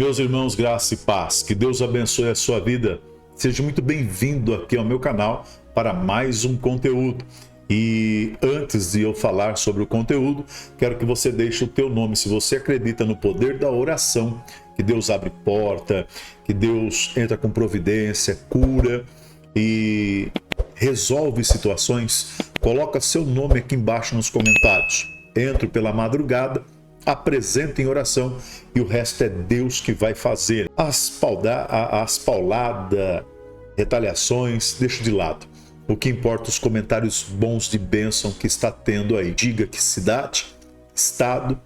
Meus irmãos, graça e paz, que Deus abençoe a sua vida. Seja muito bem-vindo aqui ao meu canal para mais um conteúdo. E antes de eu falar sobre o conteúdo, quero que você deixe o teu nome. Se você acredita no poder da oração, que Deus abre porta, que Deus entra com providência, cura e resolve situações, coloca seu nome aqui embaixo nos comentários. Entro pela madrugada, apresenta em oração e o resto é Deus que vai fazer. As pauladas, retaliações, deixa de lado. O que importa os comentários bons de bênção que está tendo aí. Diga que cidade, estado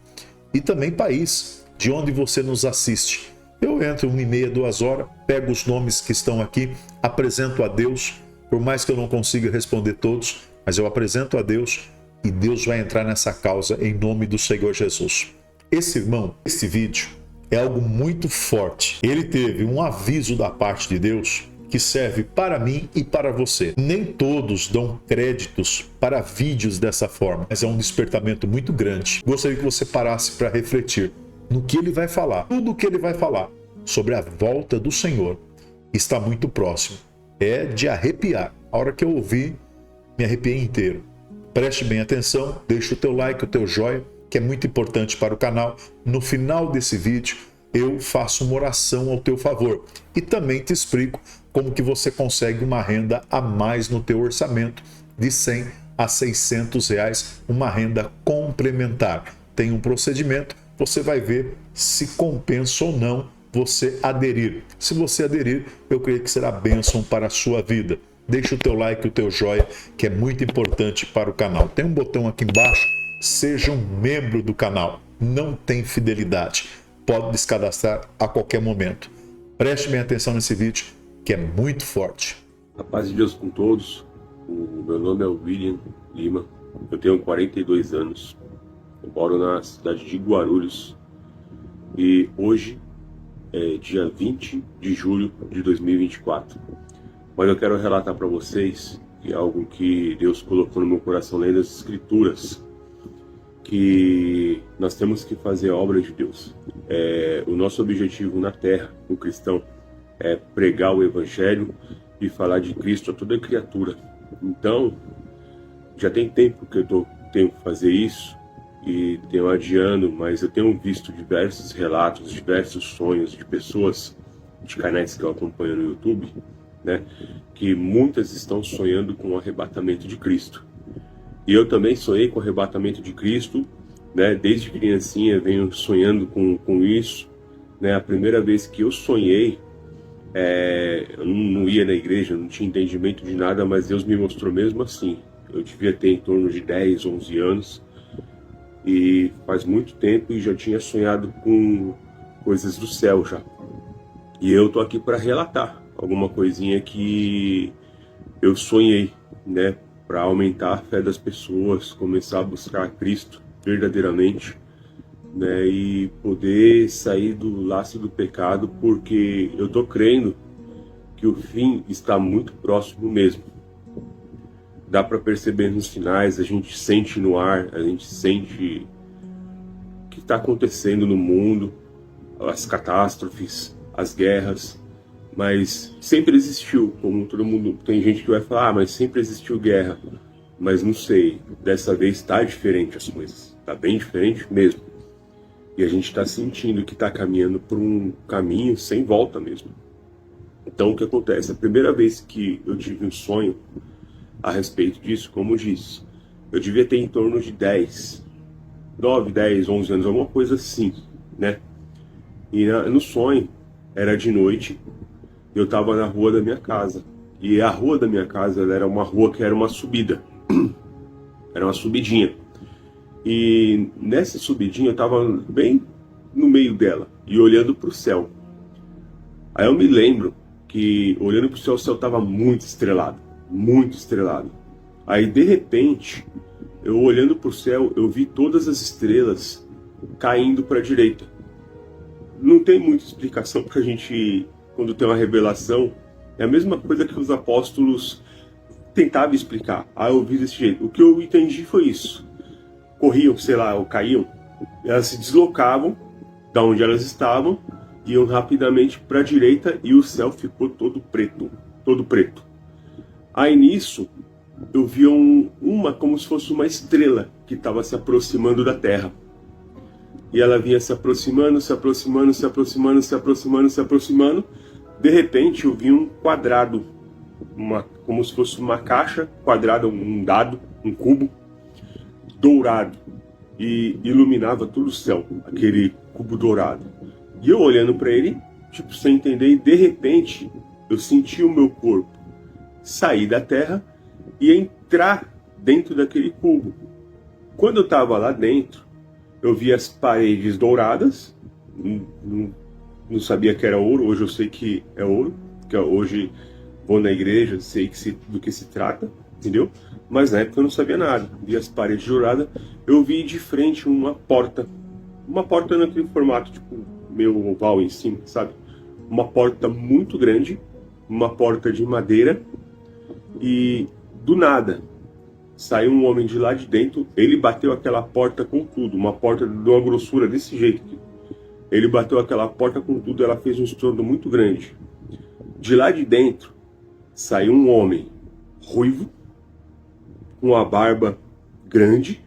e também país de onde você nos assiste. Eu entro 1h30, 2 horas, pego os nomes que estão aqui, apresento a Deus, por mais que eu não consiga responder todos, mas eu apresento a Deus e Deus vai entrar nessa causa em nome do Senhor Jesus. Esse irmão, esse vídeo é algo muito forte. Ele teve um aviso da parte de Deus que serve para mim e para você. Nem todos dão créditos para vídeos dessa forma, mas é um despertamento muito grande. Gostaria que você parasse para refletir no que ele vai falar. Tudo o que ele vai falar sobre a volta do Senhor está muito próximo. É de arrepiar. A hora que eu ouvi, me arrepiei inteiro. Preste bem atenção, deixa o teu like, o teu joinha, que é muito importante para o canal. No final desse vídeo, eu faço uma oração ao teu favor. E também te explico como que você consegue uma renda a mais no teu orçamento, de 100 a 600 reais, uma renda complementar. Tem um procedimento, você vai ver se compensa ou não você aderir. Se você aderir, eu creio que será bênção para a sua vida. Deixa o teu like, o teu joinha, que é muito importante para o canal. Tem um botão aqui embaixo, seja um membro do canal. Não tem fidelidade, pode descadastrar a qualquer momento. Preste bem atenção nesse vídeo, que é muito forte. A paz de Deus com todos. O meu nome é William Lima, eu tenho 42 anos, eu moro na cidade de Guarulhos e hoje é dia 20 de julho de 2024. Mas eu quero relatar para vocês que é algo que Deus colocou no meu coração lendo as Escrituras, que nós temos que fazer a obra de Deus. O nosso objetivo na Terra, o cristão, é pregar o Evangelho e falar de Cristo a toda criatura. Então, já tem tempo que eu tenho que fazer isso e tenho adiando, mas eu tenho visto diversos relatos, diversos sonhos de pessoas, de canais que eu acompanho no YouTube, né, que muitas estão sonhando com o arrebatamento de Cristo. E eu também sonhei com o arrebatamento de Cristo, né, desde criancinha venho sonhando com isso, né. A primeira vez que eu sonhei, eu não ia na igreja, não tinha entendimento de nada, mas Deus me mostrou mesmo assim. Eu devia ter em torno de 10, 11 anos, e faz muito tempo, e já tinha sonhado com coisas do céu já. E eu tô aqui para relatar alguma coisinha que eu sonhei, né, para aumentar a fé das pessoas, começar a buscar Cristo verdadeiramente, né, e poder sair do laço do pecado, porque eu tô crendo que o fim está muito próximo mesmo. Dá para perceber nos sinais, a gente sente no ar, a gente sente o que está acontecendo no mundo, as catástrofes, as guerras, mas sempre existiu, como todo mundo, tem gente que vai falar, mas sempre existiu guerra, mas não sei, dessa vez está diferente as coisas, está bem diferente mesmo, e a gente está sentindo que está caminhando por um caminho sem volta mesmo. Então o que acontece, a primeira vez que eu tive um sonho a respeito disso, como eu disse, eu devia ter em torno de 9, 10, 11 anos, alguma coisa assim, né, e no sonho, era de noite, eu estava na rua da minha casa. E a rua da minha casa, ela era uma rua que era uma subida. Era uma subidinha. E nessa subidinha eu estava bem no meio dela e olhando para o céu. Aí eu me lembro que olhando para o céu estava muito estrelado. Muito estrelado. Aí de repente, eu olhando para o céu, eu vi todas as estrelas caindo para a direita. Não tem muita explicação para a gente, quando tem uma revelação, é a mesma coisa que os apóstolos tentavam explicar. Ah, eu vi desse jeito. O que eu entendi foi isso. Corriam, sei lá, ou caíam, elas se deslocavam da onde elas estavam iam rapidamente para a direita e o céu ficou todo preto, todo preto. Aí nisso eu vi uma como se fosse uma estrela que estava se aproximando da Terra. E ela vinha se aproximando, se aproximando, se aproximando, se aproximando, se aproximando. De repente eu vi um quadrado, como se fosse uma caixa quadrada, um dado, um cubo dourado, e iluminava todo o céu, aquele cubo dourado. E eu olhando para ele, tipo, sem entender, e de repente eu senti o meu corpo sair da terra e entrar dentro daquele cubo. Quando eu estava lá dentro, eu vi as paredes douradas, não sabia que era ouro, hoje eu sei que é ouro, porque hoje vou na igreja, sei do que se trata, entendeu? Mas na época eu não sabia nada. Vi as paredes douradas, eu vi de frente uma porta naquele formato, tipo, meio oval em cima, sabe? Uma porta muito grande, uma porta de madeira, e do nada saiu um homem de lá de dentro. Ele bateu aquela porta com tudo, uma porta de uma grossura desse jeito aqui. Ele bateu aquela porta com tudo, ela fez um estrondo muito grande. De lá de dentro saiu um homem ruivo, com a barba grande,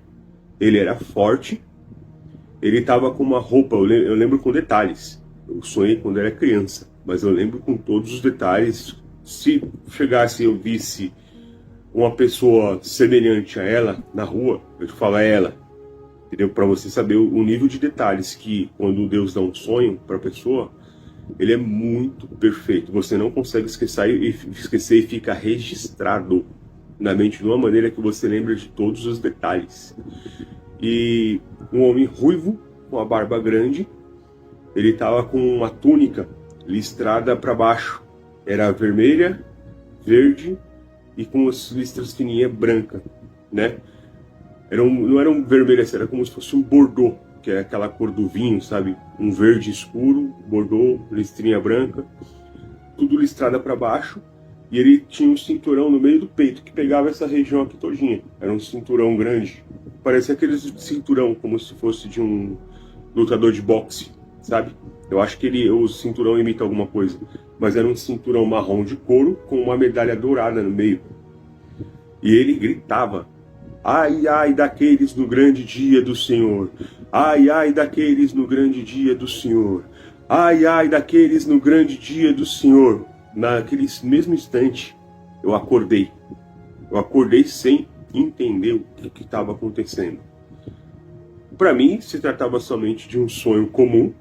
ele era forte, ele estava com uma roupa, eu lembro com detalhes, eu sonhei quando era criança, mas eu lembro com todos os detalhes. Se chegasse e eu visse uma pessoa semelhante a ela na rua, eu te falo, é ela, entendeu? Para você saber o nível de detalhes que quando Deus dá um sonho para a pessoa, ele é muito perfeito. Você não consegue esquecer e fica registrado na mente de uma maneira que você lembra de todos os detalhes. E um homem ruivo, com a barba grande, ele estava com uma túnica listrada para baixo. Era vermelha, verde e com as listras fininhas branca, né? Não era um vermelho, era como se fosse um bordô, que é aquela cor do vinho, sabe? Um verde escuro, bordô, listrinha branca, tudo listrada para baixo. E ele tinha um cinturão no meio do peito que pegava essa região aqui todinha. Era um cinturão grande. Parecia aquele cinturão como se fosse de um lutador de boxe, sabe? Eu acho que o cinturão imita alguma coisa. Mas era um cinturão marrom de couro com uma medalha dourada no meio. E ele gritava: ai, ai daqueles no grande dia do Senhor. Ai, ai daqueles no grande dia do Senhor. Ai, ai daqueles no grande dia do Senhor. Naquele mesmo instante, eu acordei. Eu acordei sem entender o que estava acontecendo. Para mim, se tratava somente de um sonho comum.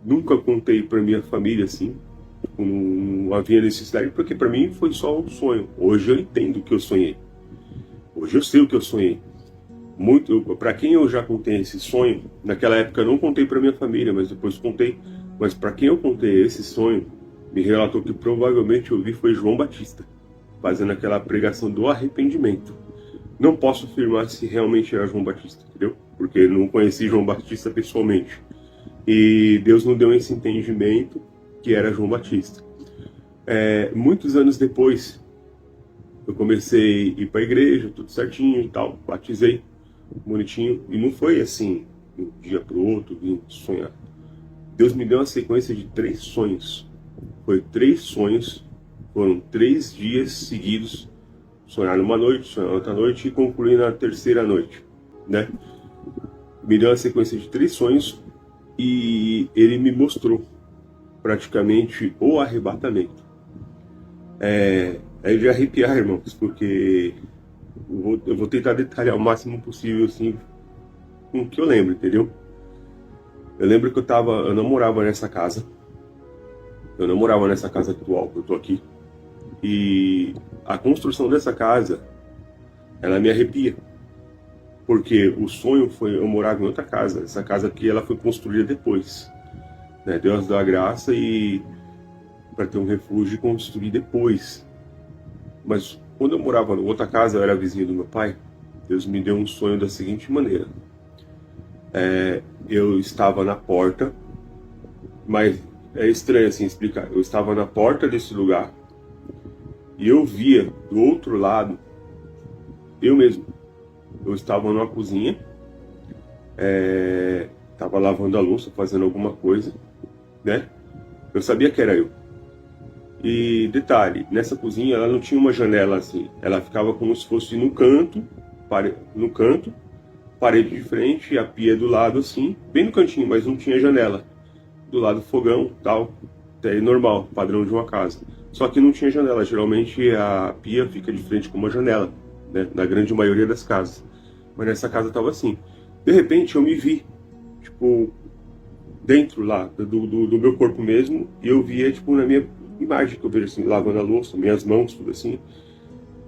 Nunca contei para minha família assim. Não havia necessidade, porque para mim foi só um sonho. Hoje eu entendo o que eu sonhei. Hoje eu sei o que eu sonhei. Para quem eu já contei esse sonho, naquela época eu não contei para minha família, mas depois contei. Mas para quem eu contei esse sonho, me relatou que provavelmente eu vi foi João Batista, fazendo aquela pregação do arrependimento. Não posso afirmar se realmente era João Batista, entendeu? Porque eu não conheci João Batista pessoalmente. E Deus não deu esse entendimento que era João Batista. Muitos anos depois, eu comecei a ir para a igreja, tudo certinho e tal, batizei, bonitinho, e não foi assim, de um dia para o outro, vim sonhar. Deus me deu uma sequência de 3 sonhos. Foi 3 sonhos, foram 3 dias seguidos, sonhar numa noite, sonhar outra noite e concluir na terceira noite, né? Me deu uma sequência de 3 sonhos e ele me mostrou praticamente o arrebatamento. É de arrepiar, irmãos, porque eu vou tentar detalhar o máximo possível, assim, com o que eu lembro, entendeu? Eu lembro que eu não morava nessa casa. Eu não morava nessa casa atual que eu tô aqui. E a construção dessa casa, ela me arrepia. Porque o sonho foi eu morava em outra casa. Essa casa aqui, ela foi construída depois, né? Deus deu a graça e para ter um refúgio e construir depois. Mas quando eu morava em outra casa, eu era vizinho do meu pai, Deus me deu um sonho da seguinte maneira. Eu estava na porta, mas é estranho assim explicar. Eu estava na porta desse lugar e eu via do outro lado, eu mesmo. Eu estava numa cozinha, estava lavando a louça, fazendo alguma coisa, né? Eu sabia que era eu. E detalhe, nessa cozinha ela não tinha uma janela assim, ela ficava como se fosse no canto, parede de frente, a pia do lado assim, bem no cantinho, mas não tinha janela. Do lado do fogão, tal, até normal, padrão de uma casa. Só que não tinha janela, geralmente a pia fica de frente com uma janela, né, na grande maioria das casas. Mas nessa casa tava assim. De repente eu me vi, tipo, dentro lá do meu corpo mesmo, e eu via, tipo, na minha imagem, que eu vejo assim, lavando a louça, minhas mãos, tudo assim,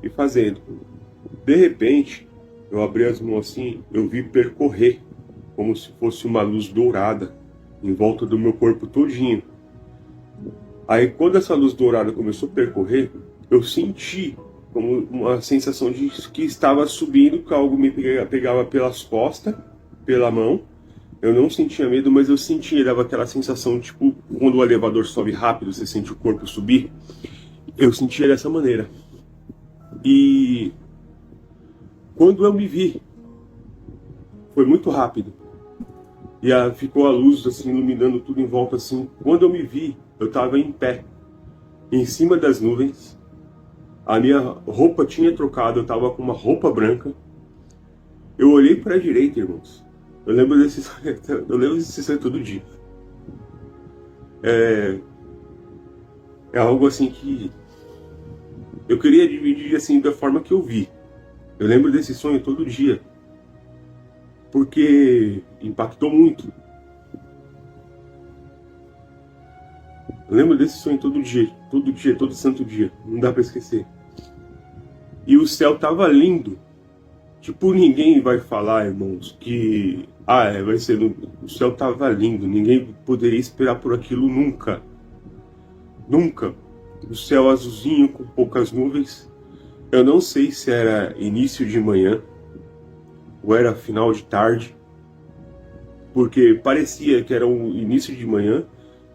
e fazendo. De repente, eu abri as mãos assim, eu vi percorrer, como se fosse uma luz dourada, em volta do meu corpo todinho. Aí quando essa luz dourada começou a percorrer, eu senti como uma sensação de que estava subindo, que algo me pegava pelas costas, pela mão. Eu não sentia medo, mas eu sentia, dava aquela sensação, tipo, quando o elevador sobe rápido, você sente o corpo subir. Eu sentia dessa maneira. E quando eu me vi, foi muito rápido. E ficou a luz, assim, iluminando tudo em volta, assim. Quando eu me vi, eu estava em pé, em cima das nuvens. A minha roupa tinha trocado, eu estava com uma roupa branca. Eu olhei para a direita, irmãos. Eu lembro desse sonho todo dia. É algo assim que eu queria dividir assim da forma que eu vi. Eu lembro desse sonho todo dia, porque impactou muito. Eu lembro desse sonho todo dia, todo santo dia. Não dá para esquecer. E o céu tava lindo. Tipo, ninguém vai falar, irmãos, que vai ser o céu tava lindo, ninguém poderia esperar por aquilo nunca. Nunca. O céu azulzinho com poucas nuvens. Eu não sei se era início de manhã ou era final de tarde, porque parecia que era um início de manhã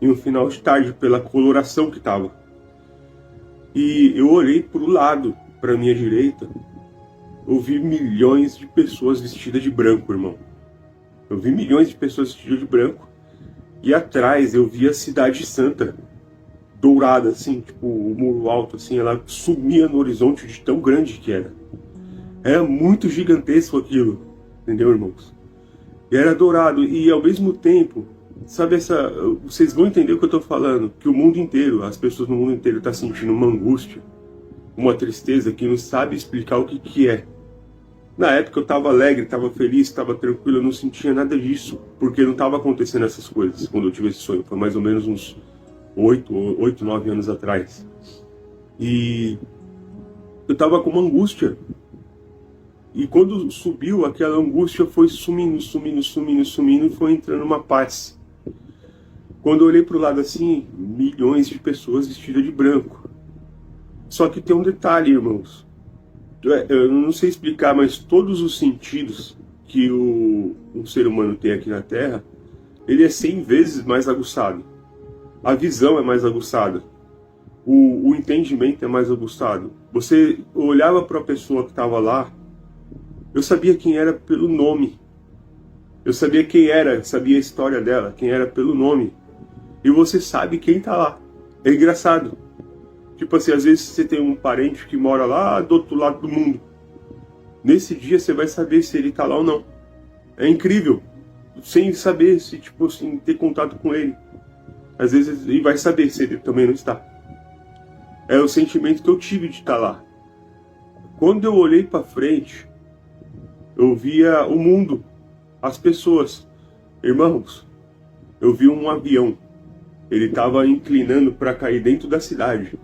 e um final de tarde pela coloração que tava. E eu olhei pro lado, pra minha direita. Eu vi milhões de pessoas vestidas de branco, irmão. Eu vi milhões de pessoas vestidas de branco. E atrás eu vi a Cidade Santa, dourada, assim, tipo, o muro alto, assim, ela sumia no horizonte de tão grande que era. Era muito gigantesco aquilo, entendeu, irmãos? E era dourado, e ao mesmo tempo, sabe vocês vão entender o que eu tô falando, que o mundo inteiro, as pessoas no mundo inteiro estão sentindo uma angústia, uma tristeza que não sabe explicar o que é. Na época eu estava alegre, estava feliz, estava tranquilo, eu não sentia nada disso, porque não estava acontecendo essas coisas quando eu tive esse sonho. Foi mais ou menos uns 8, 9 anos atrás. E eu estava com uma angústia. E quando subiu, aquela angústia foi sumindo, e foi entrando uma paz. Quando eu olhei para o lado assim, milhões de pessoas vestidas de branco. Só que tem um detalhe, irmãos. Eu não sei explicar, mas todos os sentidos que um ser humano tem aqui na Terra, ele é 100 vezes mais aguçado. A visão é mais aguçada. O entendimento é mais aguçado. Você olhava para a pessoa que estava lá, eu sabia quem era pelo nome. Eu sabia quem era, sabia a história dela, quem era pelo nome. E você sabe quem está lá. É engraçado. Tipo assim, às vezes você tem um parente que mora lá do outro lado do mundo. Nesse dia você vai saber se ele está lá ou não. É incrível. Sem saber se, tipo assim, ter contato com ele. Às vezes ele vai saber se ele também não está. É o sentimento que eu tive de estar lá. Quando eu olhei para frente, eu via o mundo, as pessoas. Irmãos, eu vi um avião. Ele estava inclinando para cair dentro da cidade.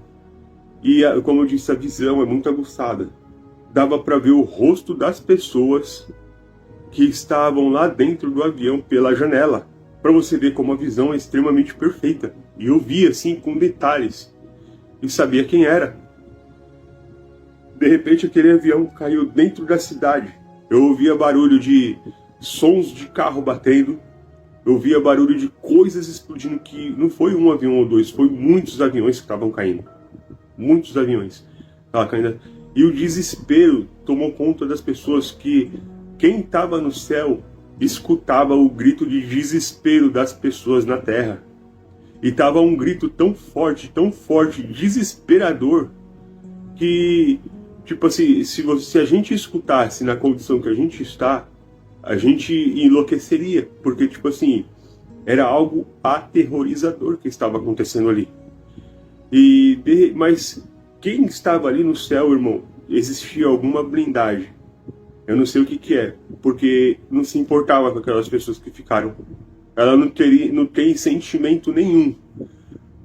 E, como eu disse, a visão é muito aguçada. Dava para ver o rosto das pessoas que estavam lá dentro do avião pela janela. Para você ver como a visão é extremamente perfeita. E eu via assim com detalhes. E sabia quem era. De repente aquele avião caiu dentro da cidade. Eu ouvia barulho de sons de carro batendo. Eu ouvia barulho de coisas explodindo, que não foi um avião ou dois, foi muitos aviões que estavam caindo. Muitos aviões estavam caindo. E o desespero tomou conta das pessoas, que quem estava no céu escutava o grito de desespero das pessoas na terra. E tava um grito tão forte, desesperador, que, tipo assim, se a gente escutasse na condição que a gente está, a gente enlouqueceria, porque, tipo assim, era algo aterrorizador que estava acontecendo ali. Mas quem estava ali no céu, irmão, existia alguma blindagem. Eu não sei o que é, porque não se importava com aquelas pessoas que ficaram. Ela não tem sentimento nenhum,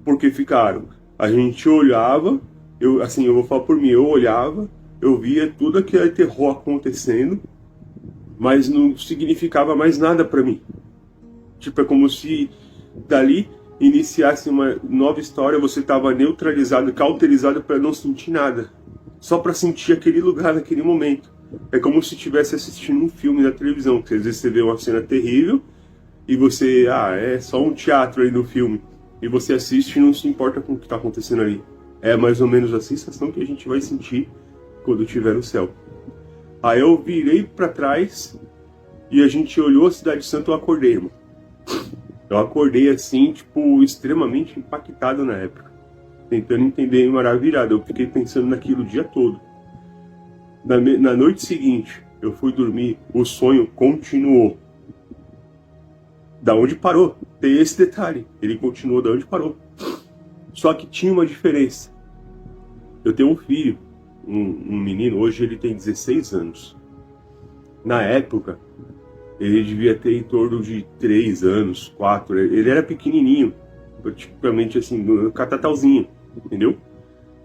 porque ficaram. A gente olhava, eu vou falar por mim, eu olhava, eu via tudo aquele terror acontecendo, mas não significava mais nada para mim. Tipo, é como se dali iniciasse uma nova história, você estava neutralizado, cauterizado para não sentir nada, só para sentir aquele lugar naquele momento. É como se estivesse assistindo um filme na televisão, que às vezes você vê uma cena terrível e você, é só um teatro aí no filme, e você assiste e não se importa com o que está acontecendo ali. É mais ou menos a sensação que a gente vai sentir quando estiver no céu. Aí eu virei para trás e a gente olhou a Cidade Santa, eu acordei, irmão. Eu acordei assim, tipo, extremamente impactado na época, tentando entender e maravilhado. Eu fiquei pensando naquilo o dia todo. Na noite seguinte, eu fui dormir, o sonho continuou. Da onde parou? Tem esse detalhe, ele continuou da onde parou. Só que tinha uma diferença. Eu tenho um filho, um menino, hoje ele tem 16 anos. Na época, ele devia ter em torno de 3 anos, 4. Ele era pequenininho, praticamente assim, catatauzinho, entendeu?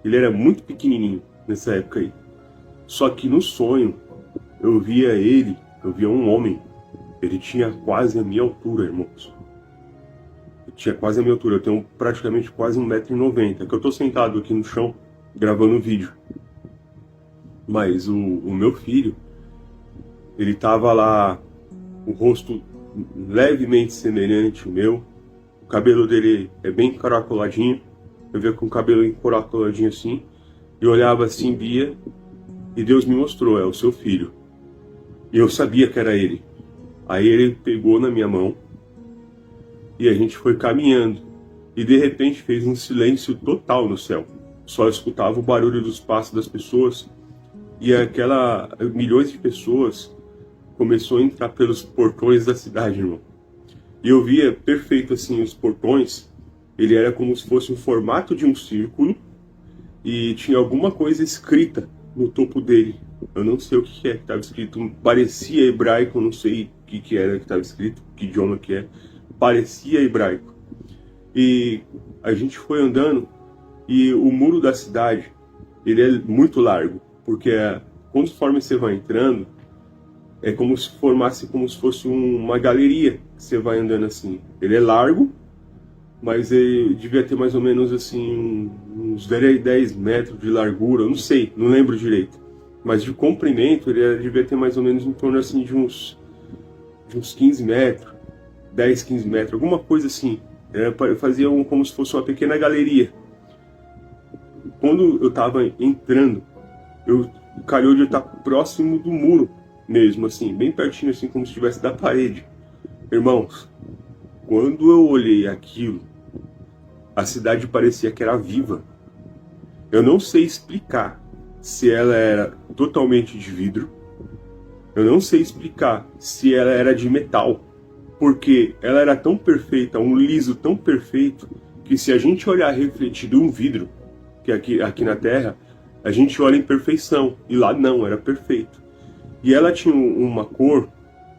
Ele era muito pequenininho nessa época aí. Só que no sonho, eu via um homem. Ele tinha quase a minha altura, irmãos. Eu tinha quase a minha altura, eu tenho praticamente quase 1,90 m, que eu tô sentado aqui no chão, gravando um vídeo. Mas o meu filho, ele tava lá, o rosto levemente semelhante ao meu, o cabelo dele é bem encaracoladinho, eu via com o cabelo encaracoladinho assim, e olhava assim, via, e Deus me mostrou, é o seu filho. E eu sabia que era ele. Aí ele pegou na minha mão, e a gente foi caminhando, e de repente fez um silêncio total no céu. Só escutava o barulho dos passos das pessoas, e milhões de pessoas começou a entrar pelos portões da cidade, irmão. E eu via perfeito assim os portões, ele era como se fosse o formato de um círculo, e tinha alguma coisa escrita no topo dele. Eu não sei o que estava escrito, parecia hebraico, não sei o que era que estava escrito, que idioma que é, parecia hebraico. E a gente foi andando, e o muro da cidade, ele é muito largo, porque conforme você vai entrando, é como se fosse uma galeria que você vai andando assim. Ele é largo, mas ele devia ter mais ou menos assim uns 10 metros de largura, eu não sei, não lembro direito. Mas de comprimento ele devia ter mais ou menos em torno assim de uns 15 metros, 10, 15 metros, alguma coisa assim. Fazia como se fosse uma pequena galeria. Quando eu estava entrando, calhou de estar próximo do muro mesmo, assim, bem pertinho, assim, como se estivesse da parede. Irmãos, quando eu olhei aquilo, a cidade parecia que era viva. Eu não sei explicar se ela era totalmente de vidro. Eu não sei explicar se ela era de metal, porque ela era tão perfeita, um liso tão perfeito, que se a gente olhar refletido um vidro, que aqui na Terra, a gente olha em perfeição, e lá não, era perfeito. E ela tinha uma cor,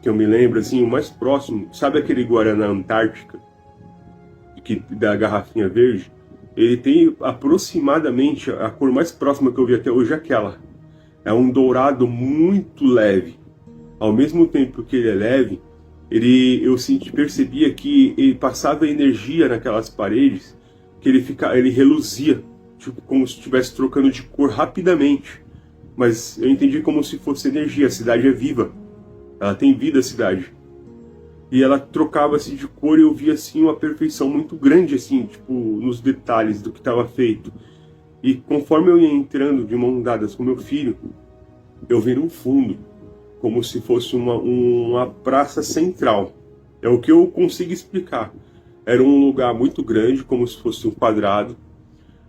que eu me lembro, assim, o mais próximo, sabe aquele Guaraná Antártica, da garrafinha verde? Ele tem aproximadamente, a cor mais próxima que eu vi até hoje é aquela. É um dourado muito leve. Ao mesmo tempo que ele é leve, eu percebia que ele passava energia naquelas paredes, que ele reluzia, tipo, como se estivesse trocando de cor rapidamente. Mas eu entendi como se fosse energia. A cidade é viva, ela tem vida, a cidade. E ela trocava-se de cor e eu via assim uma perfeição muito grande, assim, tipo, nos detalhes do que estava feito. E conforme eu ia entrando de mãos dadas com meu filho, eu vi no fundo, como se fosse uma praça central. É o que eu consigo explicar. Era um lugar muito grande, como se fosse um quadrado.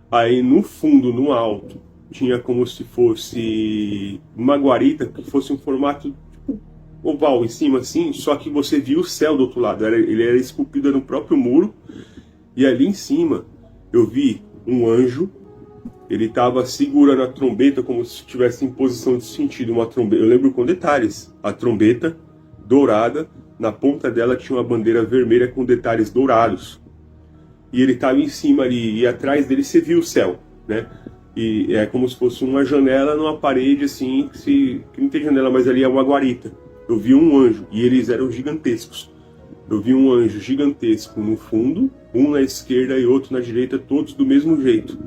Aí no fundo, no alto, tinha como se fosse uma guarita, que fosse um formato tipo oval em cima, assim, só que você via o céu do outro lado. Ele era esculpido no próprio muro. E ali em cima, eu vi um anjo. Ele estava segurando a trombeta como se estivesse em posição de sentido. Uma trombeta, eu lembro com detalhes. A trombeta dourada, na ponta dela tinha uma bandeira vermelha com detalhes dourados. E ele estava em cima ali, e atrás dele você viu o céu, né? E é como se fosse uma janela numa parede, assim, que não tem janela, mas ali é uma guarita. Eu vi um anjo, e eles eram gigantescos. Eu vi um anjo gigantesco no fundo, um na esquerda e outro na direita, todos do mesmo jeito.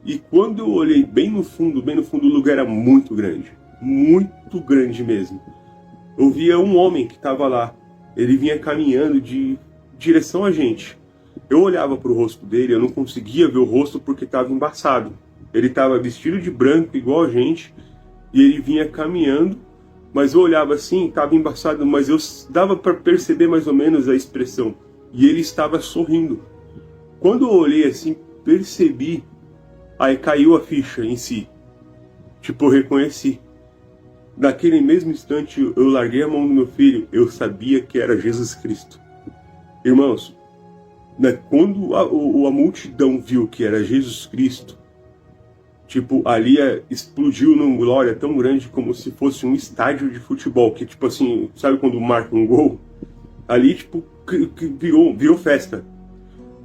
E quando eu olhei bem no fundo, o lugar era muito grande mesmo. Eu via um homem que estava lá, ele vinha caminhando de direção a gente. Eu olhava para o rosto dele, eu não conseguia ver o rosto porque estava embaçado. Ele estava vestido de branco igual a gente, e ele vinha caminhando, mas eu olhava assim, estava embaçado, mas eu dava para perceber mais ou menos a expressão. E ele estava sorrindo. Quando eu olhei assim, percebi, aí caiu a ficha em si. Tipo, eu reconheci. Naquele mesmo instante, eu larguei a mão do meu filho, eu sabia que era Jesus Cristo. Irmãos, né, quando a multidão viu que era Jesus Cristo, tipo, ali explodiu numa glória tão grande como se fosse um estádio de futebol, que tipo assim, sabe quando marca um gol? Ali, tipo, virou festa.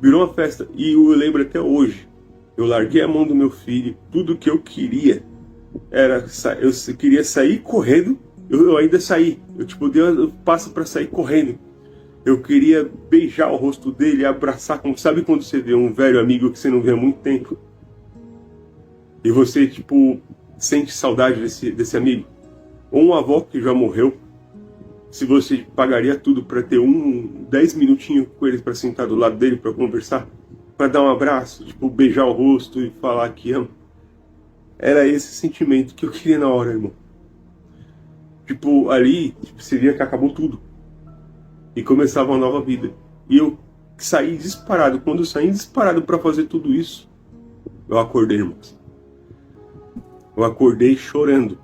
Virou uma festa. E eu lembro até hoje, eu larguei a mão do meu filho, tudo que eu queria era, eu queria sair correndo, eu ainda saí, eu tipo, dei um passo para sair correndo. Eu queria beijar o rosto dele, abraçar, como sabe quando você vê um velho amigo que você não vê há muito tempo? E você, tipo, sente saudade desse amigo? Ou uma avó que já morreu, se você pagaria tudo para ter 10 minutinhos com ele, para sentar do lado dele, para conversar, para dar um abraço, tipo, beijar o rosto e falar que ama. Era esse sentimento que eu queria na hora, irmão. Tipo, ali, tipo, seria que acabou tudo. E começava uma nova vida. E eu saí disparado. Quando eu saí disparado para fazer tudo isso, eu acordei, irmãos. Eu acordei chorando.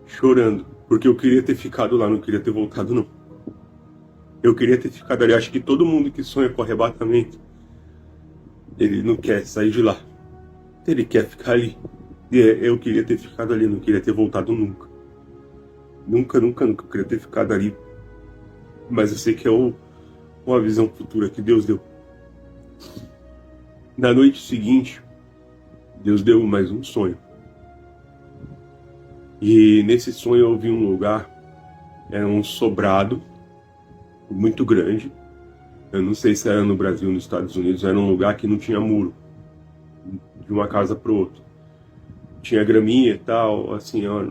Chorando. Porque eu queria ter ficado lá, não queria ter voltado, não. Eu queria ter ficado ali. Acho que todo mundo que sonha com arrebatamento, ele não quer sair de lá. Ele quer ficar ali. E eu queria ter ficado ali, não queria ter voltado nunca. Nunca. Eu queria ter ficado ali. Mas eu sei que é uma visão futura que Deus deu. Na noite seguinte, Deus deu mais um sonho. E nesse sonho eu vi um lugar, era um sobrado, muito grande. Eu não sei se era no Brasil ou nos Estados Unidos, era um lugar que não tinha muro, de uma casa para outra. Tinha graminha e tal, assim, ó,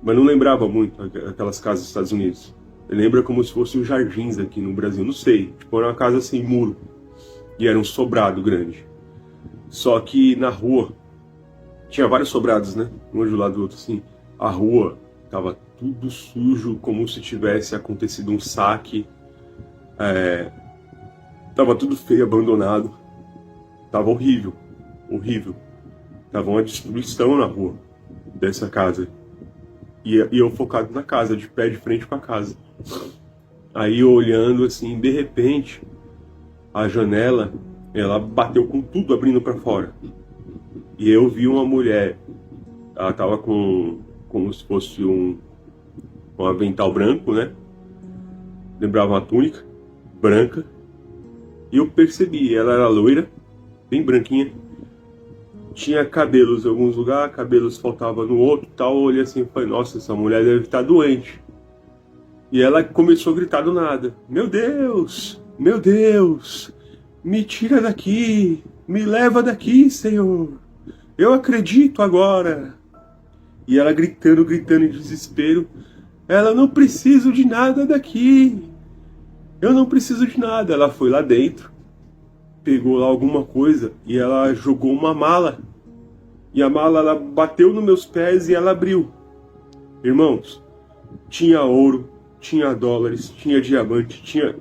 mas não lembrava muito aquelas casas dos Estados Unidos. Lembra como se fossem os jardins aqui no Brasil, não sei. Tipo, era uma casa sem muro. E era um sobrado grande. Só que na rua, tinha vários sobrados, né? Um do lado do outro, assim. A rua tava tudo sujo, como se tivesse acontecido um saque. Tava tudo feio, abandonado. Tava horrível. Tava uma destruição na rua dessa casa. E eu focado na casa, de pé de frente com a casa. Aí olhando assim, de repente, a janela, ela bateu com tudo abrindo para fora. E eu vi uma mulher, ela tava como se fosse um avental branco, né? Lembrava uma túnica branca. E eu percebi, ela era loira, bem branquinha. Tinha cabelos em alguns lugares, cabelos faltavam no outro, tal. Eu olhei assim e falei, nossa, essa mulher deve estar doente. E ela começou a gritar do nada, meu Deus, me tira daqui, me leva daqui, Senhor, eu acredito agora. E ela gritando em desespero, ela, não preciso de nada daqui, eu não preciso de nada. Ela foi lá dentro, pegou lá alguma coisa e ela jogou uma mala. E a mala, ela bateu nos meus pés e ela abriu. Irmãos, tinha ouro, tinha dólares, tinha diamante, tinha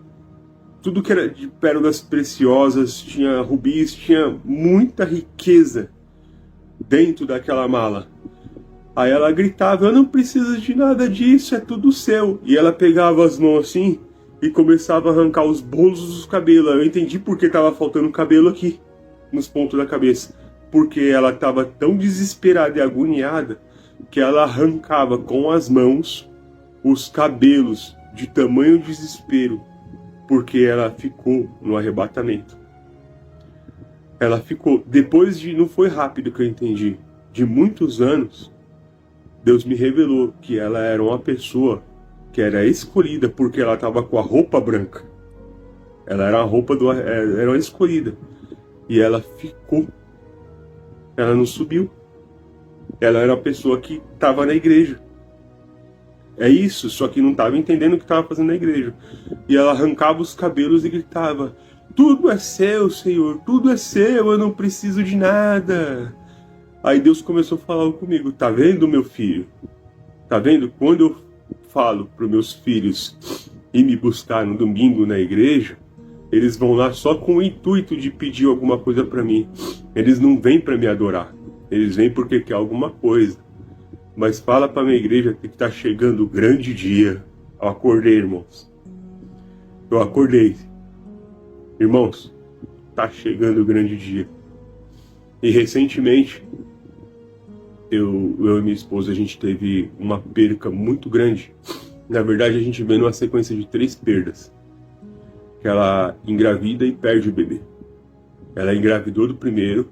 tudo que era de pérolas preciosas, tinha rubis, tinha muita riqueza dentro daquela mala. Aí ela gritava, eu não preciso de nada disso, é tudo seu. E ela pegava as mãos assim e começava a arrancar os bolos dos cabelos. Eu entendi por que estava faltando cabelo aqui, nos pontos da cabeça. Porque ela estava tão desesperada e agoniada que ela arrancava com as mãos os cabelos de tamanho desespero, porque ela ficou no arrebatamento. Ela ficou, depois de, não foi rápido que eu entendi, de muitos anos, Deus me revelou que ela era uma pessoa que era escolhida porque ela estava com a roupa branca. Ela era era uma escolhida. E ela ficou. Ela não subiu. Ela era uma pessoa que estava na igreja. É isso, só que não estava entendendo o que estava fazendo na igreja. E ela arrancava os cabelos e gritava, tudo é seu, Senhor, tudo é seu, eu não preciso de nada. Aí Deus começou a falar comigo, tá vendo, meu filho? Tá vendo? Quando eu falo para os meus filhos ir me buscar no domingo na igreja, eles vão lá só com o intuito de pedir alguma coisa para mim. Eles não vêm para me adorar, eles vêm porque quer alguma coisa. Mas fala para minha igreja que está chegando o grande dia. Eu acordei, irmãos. Eu acordei. Irmãos, está chegando o grande dia. E recentemente, eu e minha esposa, a gente teve uma perca muito grande. Na verdade, a gente veio numa sequência de 3 perdas. Que ela engravida e perde o bebê. Ela engravidou do primeiro,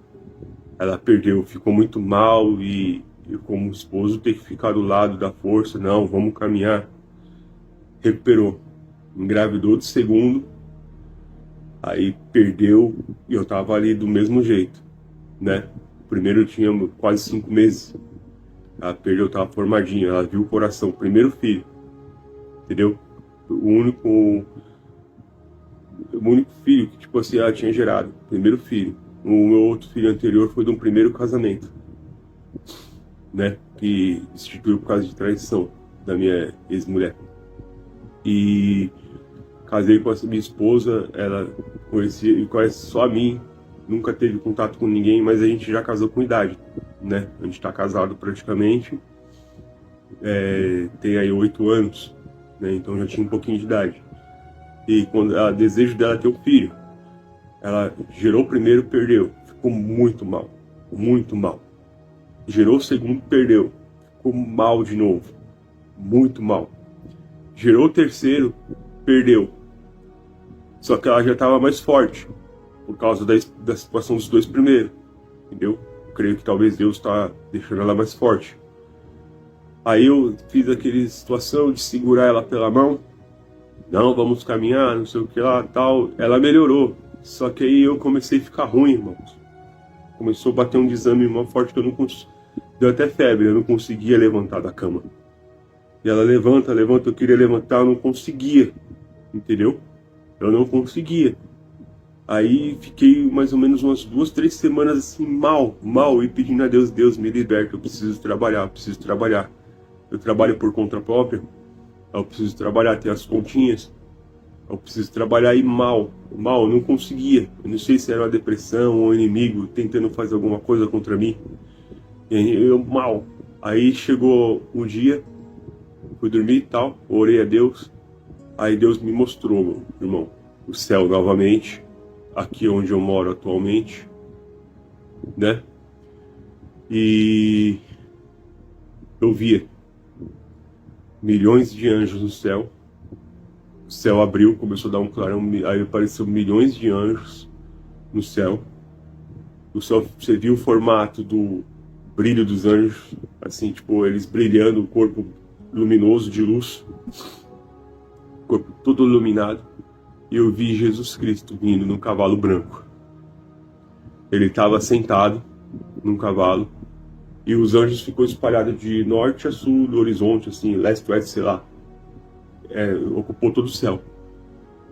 ela perdeu, ficou muito mal e eu, como esposo, ter que ficar do lado da força, não, vamos caminhar. Recuperou, engravidou do segundo, aí perdeu e eu tava ali do mesmo jeito, né? O primeiro eu tinha quase 5 meses, ela perdeu, tava formadinha, ela viu o coração, o primeiro filho, entendeu? O único filho que, tipo assim, ela tinha gerado, primeiro filho. O meu outro filho anterior foi de um primeiro casamento, né, que instituiu por causa de traição da minha ex-mulher. E casei com essa minha esposa, ela conhece só a mim, nunca teve contato com ninguém, mas a gente já casou com idade, né? A gente tá casado praticamente, tem aí 8 anos, né? Então já tinha um pouquinho de idade. E quando ela desejo dela ter um filho, ela gerou o primeiro, perdeu, ficou muito mal, muito mal. Gerou o segundo, perdeu. Ficou mal de novo. Muito mal. Gerou o terceiro, perdeu. Só que ela já estava mais forte. Por causa da situação dos 2 primeiros. Entendeu? Eu creio que talvez Deus está deixando ela mais forte. Aí eu fiz aquela situação de segurar ela pela mão. Não, vamos caminhar, não sei o que lá, tal. Ela melhorou. Só que aí eu comecei a ficar ruim, irmãos. Começou a bater um desânimo forte que eu não conseguia. Deu até febre, eu não conseguia levantar da cama. E ela levanta, eu queria levantar, eu não conseguia. Entendeu? Eu não conseguia. Aí fiquei mais ou menos umas 2, 3 semanas assim, mal, e pedindo a Deus, Deus me liberta, eu preciso trabalhar. Eu trabalho por conta própria, eu preciso trabalhar, ter as continhas. Eu preciso trabalhar e mal, eu não conseguia. Eu não sei se era uma depressão ou um inimigo tentando fazer alguma coisa contra mim. E eu mal. Aí chegou um dia, fui dormir e tal, orei a Deus. Aí Deus me mostrou, meu irmão, o céu novamente, aqui onde eu moro atualmente, né? E eu via milhões de anjos no céu. O céu abriu, começou a dar um clarão, aí apareceu milhões de anjos no céu. O céu, você viu o formato do brilho dos anjos, assim, tipo, eles brilhando, o corpo luminoso de luz, o corpo todo iluminado. E eu vi Jesus Cristo vindo num cavalo branco. Ele estava sentado num cavalo e os anjos ficou espalhados de norte a sul do horizonte, assim, leste, oeste, sei lá. Ocupou todo o céu.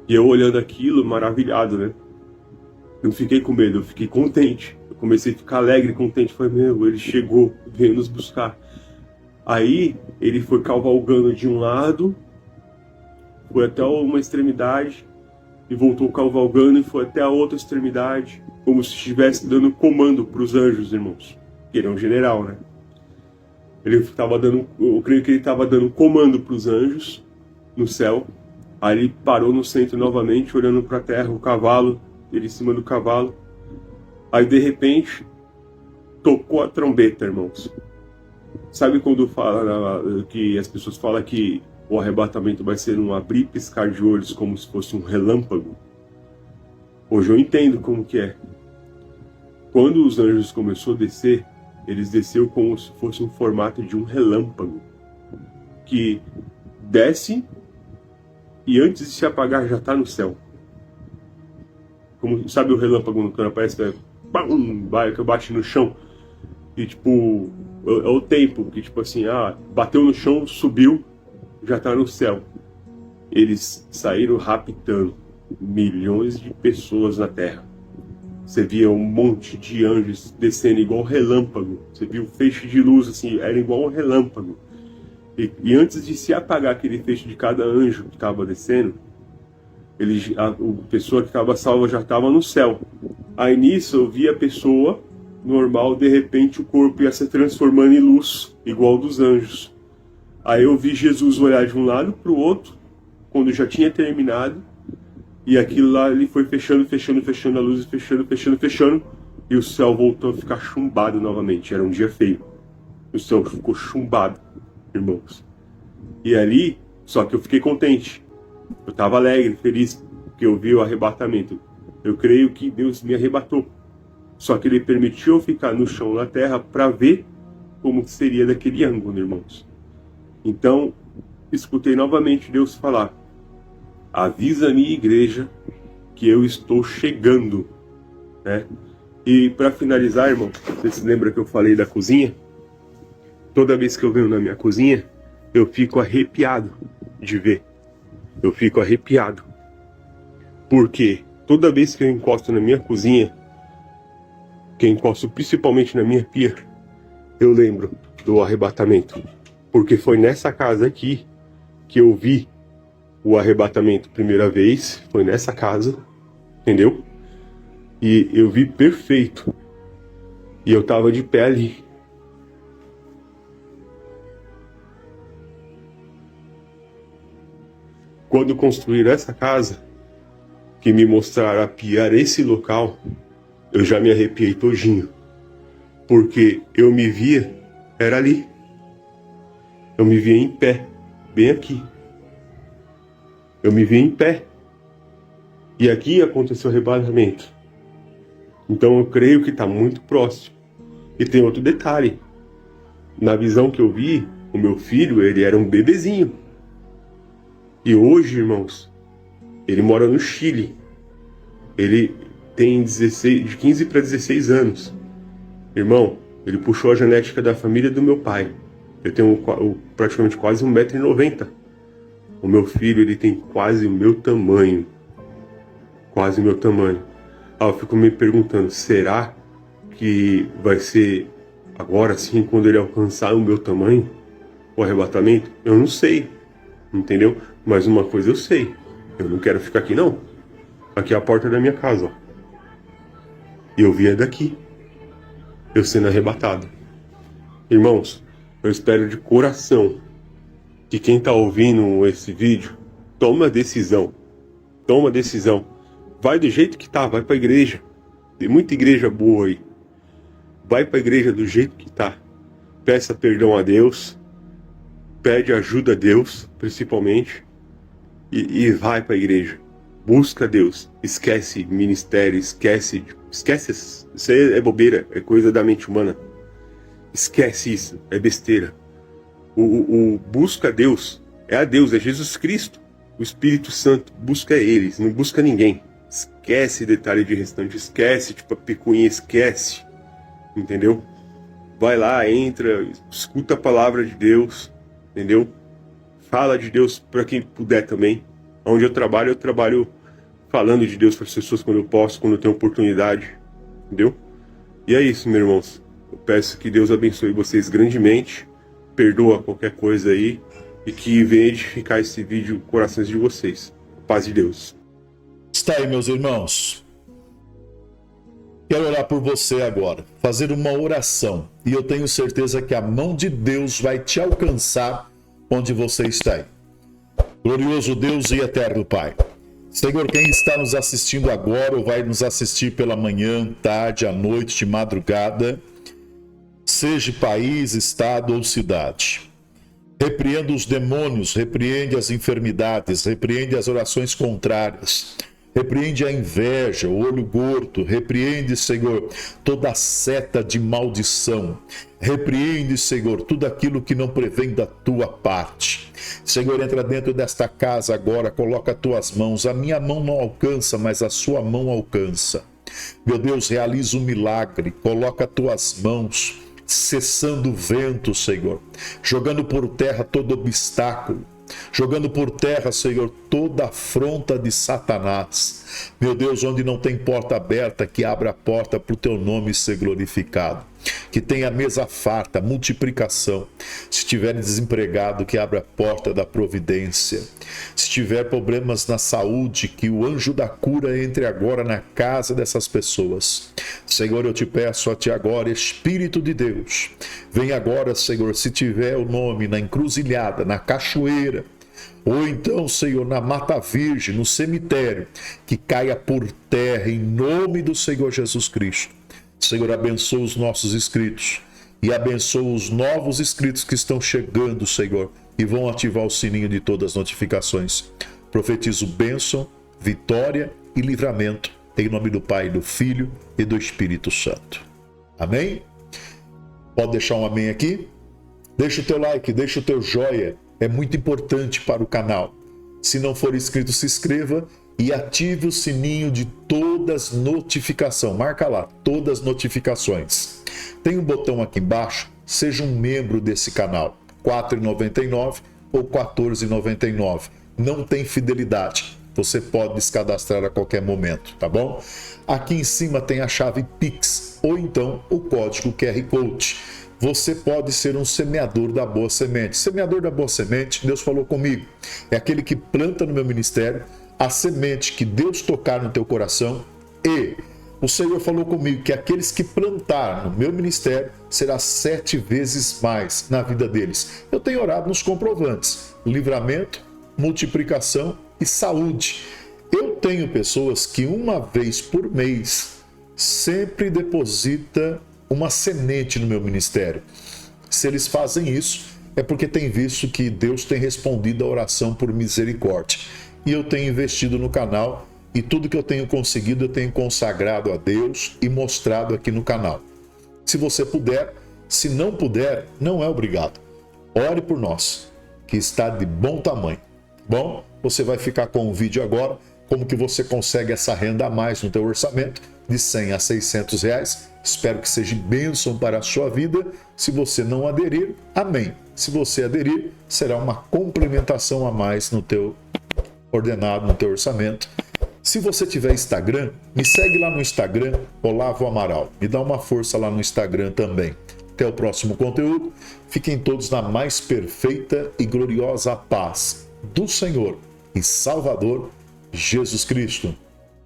E eu olhando aquilo, maravilhado, né? Não fiquei com medo, eu fiquei contente. Eu comecei a ficar alegre, contente. Falei, meu, ele chegou, veio nos buscar. Aí, ele foi cavalgando de um lado, foi até uma extremidade, e voltou cavalgando e foi até a outra extremidade, como se estivesse dando comando para os anjos, irmãos. Ele é um general, né? Ele estava dando, eu creio que ele estava dando comando para os anjos no céu. Aí ele parou no centro novamente, olhando para a terra, o cavalo, ele em cima do cavalo. Aí de repente tocou a trombeta, irmãos. Sabe quando fala que as pessoas falam que o arrebatamento vai ser um abrir e piscar de olhos, como se fosse um relâmpago? Hoje eu entendo como que é. Quando os anjos começaram a descer, eles desceram como se fosse um formato de um relâmpago, que desce e antes de se apagar já está no céu. Como sabe o relâmpago quando aparece, vai que bate no chão e tipo é o tempo que tipo assim, bateu no chão, subiu, já está no céu. Eles saíram raptando milhões de pessoas na terra. Você via um monte de anjos descendo igual relâmpago. Você via um feixe de luz assim, era igual um relâmpago. E antes de se apagar aquele feixe de cada anjo que estava descendo, a pessoa que estava salva já estava no céu. Aí nisso eu via a pessoa normal, de repente o corpo ia se transformando em luz, igual dos anjos. Aí eu vi Jesus olhar de um lado para o outro, quando já tinha terminado, e aquilo lá ele foi fechando a luz, fechando, e o céu voltou a ficar chumbado novamente. Era um dia feio. O céu ficou chumbado, irmãos. E ali, só que eu fiquei contente. Eu estava alegre, feliz, porque eu vi o arrebatamento. Eu creio que Deus me arrebatou. Só que Ele permitiu eu ficar no chão, na terra, para ver como seria daquele ângulo, irmãos. Então, escutei novamente Deus falar: avisa a minha igreja que eu estou chegando, né? E para finalizar, irmão, você se lembra que eu falei da cozinha? Toda vez que eu venho na minha cozinha, eu fico arrepiado de ver. Eu fico arrepiado. Porque toda vez que eu encosto na minha cozinha, que eu encosto principalmente na minha pia, eu lembro do arrebatamento. Porque foi nessa casa aqui que eu vi o arrebatamento primeira vez, foi nessa casa, entendeu? E eu vi perfeito. E eu tava de pé ali. Quando construíram essa casa, que me mostraram a pia esse local, eu já me arrepiei todinho. Porque eu me via, era ali. Eu me via em pé, bem aqui. Eu me vi em pé. E aqui aconteceu o arrebatamento. Então eu creio que está muito próximo. E tem outro detalhe. Na visão que eu vi, o meu filho, ele era um bebezinho. E hoje, irmãos, ele mora no Chile. Ele tem de 15 para 16 anos. Irmão, ele puxou a genética da família do meu pai. Eu tenho praticamente quase 1,90 m. O meu filho, ele tem quase o meu tamanho. Quase o meu tamanho. Eu fico me perguntando, será que vai ser agora sim, quando ele alcançar o meu tamanho, o arrebatamento? Eu não sei, entendeu? Mas uma coisa eu sei, eu não quero ficar aqui não. Aqui é a porta da minha casa, ó. E eu via daqui, eu sendo arrebatado. Irmãos, eu espero de coração que quem está ouvindo esse vídeo toma decisão. Toma decisão. Vai do jeito que tá, vai para a igreja. Tem muita igreja boa aí. Vai para a igreja do jeito que tá. Peça perdão a Deus. Pede ajuda a Deus, principalmente. E vai para a igreja. Busca Deus. Esquece ministério, esquece. Isso aí é bobeira, é coisa da mente humana. Esquece isso, é besteira. O busca Deus é a Deus, é Jesus Cristo. O Espírito Santo busca eles, não busca ninguém. Esquece detalhe de restante, esquece, tipo a picuinha, esquece. Entendeu? Vai lá, entra, escuta a palavra de Deus, entendeu? Fala de Deus para quem puder também. Onde eu trabalho falando de Deus para as pessoas quando eu posso, quando eu tenho oportunidade, entendeu? E é isso, meus irmãos. Eu peço que Deus abençoe vocês grandemente, perdoa qualquer coisa aí e que venha edificar esse vídeo corações de vocês. Paz de Deus. Está aí, meus irmãos. Quero orar por você agora, fazer uma oração. E eu tenho certeza que a mão de Deus vai te alcançar onde você está aí. Glorioso Deus e eterno Pai. Senhor, quem está nos assistindo agora ou vai nos assistir pela manhã, tarde, à noite, de madrugada, seja país, estado ou cidade, repreenda os demônios, repreende as enfermidades, repreende as orações contrárias, repreende a inveja, o olho gordo, repreende, Senhor, toda seta de maldição, repreende, Senhor, tudo aquilo que não prevém da tua parte. Senhor, entra dentro desta casa agora, coloca as tuas mãos, a minha mão não alcança, mas a sua mão alcança. Meu Deus, realiza um milagre, coloca as tuas mãos, cessando o vento, Senhor, jogando por terra todo obstáculo, jogando por terra, Senhor, toda afronta de Satanás. Meu Deus, onde não tem porta aberta, que abra a porta para o teu nome ser glorificado. Que tenha mesa farta, multiplicação. Se tiver desempregado, que abra a porta da providência. Se tiver problemas na saúde, que o anjo da cura entre agora na casa dessas pessoas. Senhor, eu te peço a ti agora, Espírito de Deus, vem agora, Senhor, se tiver o nome na encruzilhada, na cachoeira, ou então, Senhor, na Mata Virgem, no cemitério, que caia por terra em nome do Senhor Jesus Cristo. Senhor, abençoa os nossos inscritos e abençoa os novos inscritos que estão chegando, Senhor, e vão ativar o sininho de todas as notificações. Profetizo bênção, vitória e livramento, em nome do Pai, do Filho e do Espírito Santo. Amém? Pode deixar um amém aqui? Deixa o teu like, deixa o teu joia, é muito importante para o canal. Se não for inscrito, se inscreva e ative o sininho de todas as notificações. Marca lá, todas as notificações. Tem um botão aqui embaixo, seja um membro desse canal. R$ 4,99 ou R$ 14,99. Não tem fidelidade. Você pode descadastrar a qualquer momento, tá bom? Aqui em cima tem a chave Pix ou então o código QR Code. Você pode ser um semeador da boa semente. Semeador da boa semente, Deus falou comigo, é aquele que planta no meu ministério a semente que Deus tocar no teu coração, e o Senhor falou comigo que aqueles que plantar no meu ministério será 7 vezes mais na vida deles. Eu tenho orado nos comprovantes, livramento, multiplicação e saúde. Eu tenho pessoas que uma vez por mês sempre deposita uma semente no meu ministério. Se eles fazem isso, é porque tem visto que Deus tem respondido a oração por misericórdia. E eu tenho investido no canal e tudo que eu tenho conseguido eu tenho consagrado a Deus e mostrado aqui no canal. Se você puder, se não puder, não é obrigado. Ore por nós, que está de bom tamanho. Bom, você vai ficar com o vídeo agora, como que você consegue essa renda a mais no teu orçamento, de 100 a 600 reais. Espero que seja bênção para a sua vida. Se você não aderir, amém. Se você aderir, será uma complementação a mais no teu ordenado, no teu orçamento. Se você tiver Instagram, me segue lá no Instagram, Olavo Amaral. Me dá uma força lá no Instagram também. Até o próximo conteúdo. Fiquem todos na mais perfeita e gloriosa paz do Senhor e Salvador Jesus Cristo.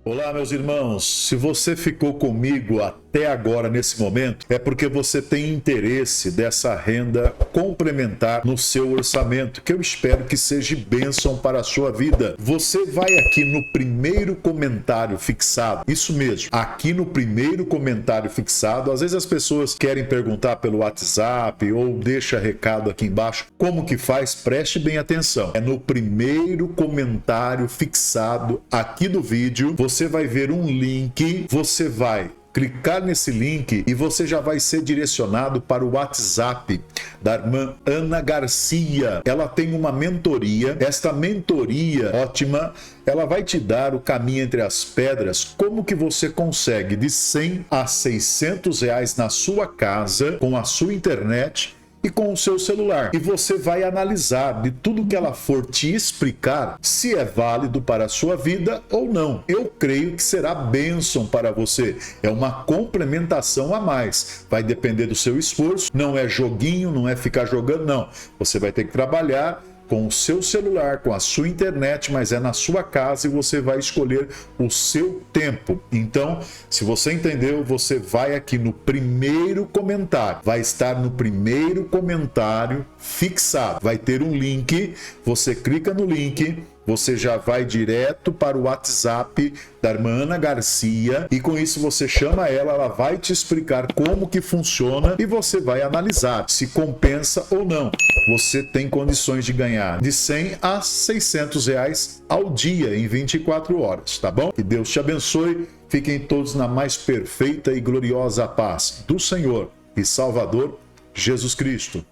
Olá, meus irmãos, se você ficou comigo até agora nesse momento, é porque você tem interesse dessa renda complementar no seu orçamento, que eu espero que seja bênção para a sua vida. Você vai aqui no primeiro comentário fixado, isso mesmo, aqui no primeiro comentário fixado. Às vezes as pessoas querem perguntar pelo WhatsApp ou deixa recado aqui embaixo. Como que faz? Preste bem atenção. É no primeiro comentário fixado aqui do vídeo, você vai ver um link, você vai clicar nesse link e você já vai ser direcionado para o WhatsApp da irmã Ana Garcia. Ela tem uma mentoria, esta mentoria ótima, ela vai te dar o caminho entre as pedras, como que você consegue de 100 a 600 reais na sua casa, com a sua internet e com o seu celular. E você vai analisar de tudo que ela for te explicar se é válido para a sua vida ou não. Eu creio que será bênção para você. É uma complementação a mais. Vai depender do seu esforço. Não é joguinho, não é ficar jogando, não. Você vai ter que trabalhar, com o seu celular, com a sua internet, mas é na sua casa e você vai escolher o seu tempo. Então, se você entendeu, você vai aqui no primeiro comentário, vai estar no primeiro comentário fixado, vai ter um link, você clica no link, você já vai direto para o WhatsApp da irmã Ana Garcia e com isso você chama ela, ela vai te explicar como que funciona e você vai analisar se compensa ou não. Você tem condições de ganhar de 100 a 600 reais ao dia em 24 horas, tá bom? Que Deus te abençoe, fiquem todos na mais perfeita e gloriosa paz do Senhor e Salvador Jesus Cristo.